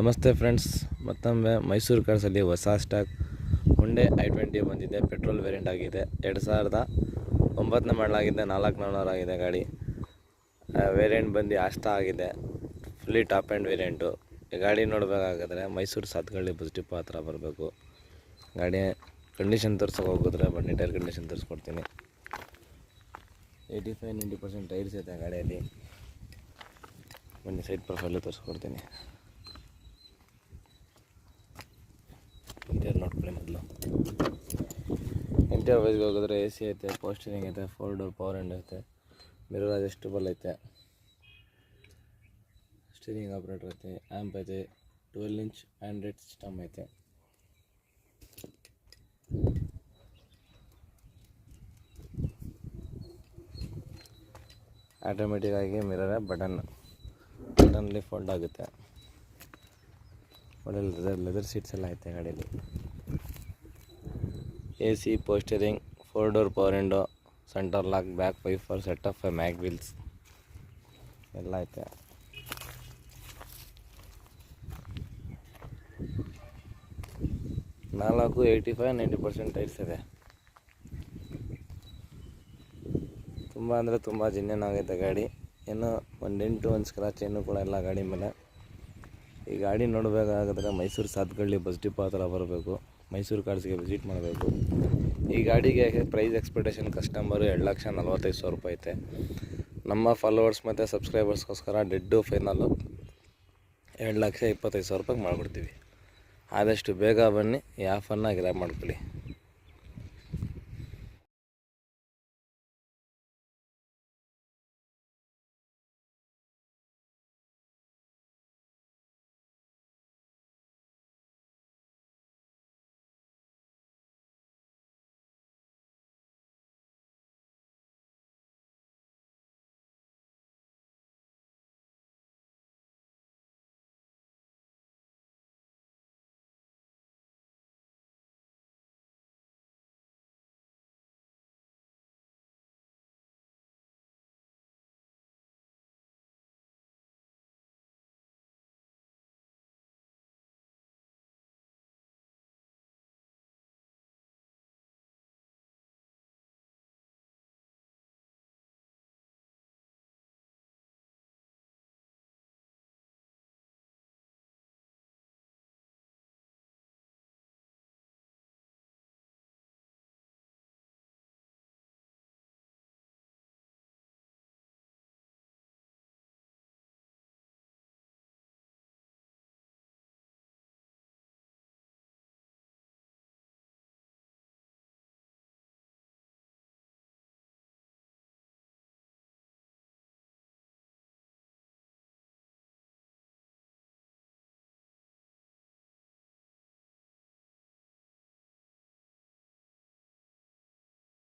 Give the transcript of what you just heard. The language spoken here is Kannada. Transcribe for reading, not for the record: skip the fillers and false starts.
ನಮಸ್ತೆ ಫ್ರೆಂಡ್ಸ್, ಮತ್ತೊಮ್ಮೆ ಮೈಸೂರು ಕಾರ್ಸಲ್ಲಿ ಹೊಸ ಸ್ಟಾಕ್ ಹುಂಡೈ i20 ಬಂದಿದೆ. ಪೆಟ್ರೋಲ್ ವೇರಿಯಂಟ್ ಆಗಿದೆ. 2009 ಮಾಡಲಾಗಿದೆ. 4400 ಆಗಿದೆ ಗಾಡಿ. ವೇರಿಯಂಟ್ ಬಂದು ಆಸ್ಟಾ ಆಗಿದೆ. Fully top end variant. ಗಾಡಿ ನೋಡಬೇಕಾಗಿದ್ರೆ ಮೈಸೂರು ಸಾತ್ಗಳ್ಳಿ ಬಸ್ ಡಿಪೋ ಹತ್ರ ಬರಬೇಕು. ಗಾಡಿ ಕಂಡೀಷನ್ ತೋರ್ಸೋಕೆ ಹೋಗಿದ್ರೆ ಬನ್ನಿ, ಟೈರ್ ಕಂಡೀಷನ್ ತೋರಿಸ್ಕೊಡ್ತೀನಿ. 85-90% ಟೈರ್ಸ್ ಐತೆ ಗಾಡಿಯಲ್ಲಿ. ಬನ್ನಿ, ಸೈಡ್ ಪ್ರೊಫೈಲು ತೋರಿಸ್ಕೊಡ್ತೀನಿ. ಇಂಟೀರಿಯರ್ ನೋಡ್ಕೊಳ್ಳಿ ಮೊದಲು. ಇಂಟೀರಿಯರ್ ವೈಸ್ಗೆ ಹೋಗಿದ್ರೆ AC ಐತೆ, ಪೋಸ್ಟರಿಂಗ್ ಐತೆ, 4 ಡೋರ್ ಪವರ್ ವಿಂಡೋ ಐತೆ, ಮಿರರ್ ಅಡ್ಜಸ್ಟಬಲ್ ಐತೆ, ಸ್ಟೀರಿಂಗ್ ಆಪ್ರೇಟರ್ ಐತೆ, ಆ್ಯಂಪ್ ಐತೆ, 12 ಇಂಚ್ ಆಂಡ್ರಾಯ್ಡ್ ಸಿಸ್ಟಮ್ ಐತೆ. ಆಟೋಮೆಟಿಕ್ ಆಗಿ ಮಿರರ್ ಬಟನ್ಲಿ ಫೋಲ್ಡ್ ಆಗುತ್ತೆ. ಒಳ್ಳೆ ಲೆದರ್ ಸೀಟ್ಸ್ ಎಲ್ಲ ಐತೆ ಗಾಡಿಯಲ್ಲಿ. AC, ಪೋಸ್ಟರಿಂಗ್, 4 door power window, centre lock, back wiper, set of mag wheels ಎಲ್ಲ ಐತೆ. ನಾಲ್ಕು 85-90% ಟೈರ್ಸ್ ಇದೆ. ತುಂಬ ಅಂದರೆ ತುಂಬ ಜಿನ್ನೇನ್ ಆಗೈತೆ ಗಾಡಿ. ಏನೋ ಒಂದು ಡೆಂಟು, ಒಂದು ಸ್ಕ್ರಾಚ್ ಏನು ಕೂಡ ಇಲ್ಲ ಗಾಡಿ ಮೇಲೆ. ಈ ಗಾಡಿ ನೋಡಬೇಕಾಗಿದ್ರೆ ಮೈಸೂರು ಸಾತ್ಗಳ್ಳಿ ಬಸ್ ಡಿಪೋ ಹತ್ರ ಬರಬೇಕು. ಮೈಸೂರು ಕಾರ್ಸ್ಗೆ ವಿಸಿಟ್ ಮಾಡಬೇಕು. ಈ ಗಾಡಿಗೆ ಪ್ರೈಸ್ ಎಕ್ಸ್ಪೆಕ್ಟೇಷನ್ ಕಸ್ಟಮರು 2,45,000 ರೂಪಾಯಿ ಐತೆ. ನಮ್ಮ ಫಾಲೋವರ್ಸ್ ಮತ್ತು ಸಬ್ಸ್ಕ್ರೈಬರ್ಸ್ಗೋಸ್ಕರ ಡೆಡ್ಡು ಫೈನಲ್ಲು 2,25,000 ರೂಪಾಯಿಗೆ ಮಾಡಿಕೊಡ್ತೀವಿ. ಆದಷ್ಟು ಬೇಗ ಬನ್ನಿ, ಈ ಆಫರ್ನ ಗ್ರ್ಯಾಬ್ ಮಾಡ್ಕೊಳ್ಳಿ.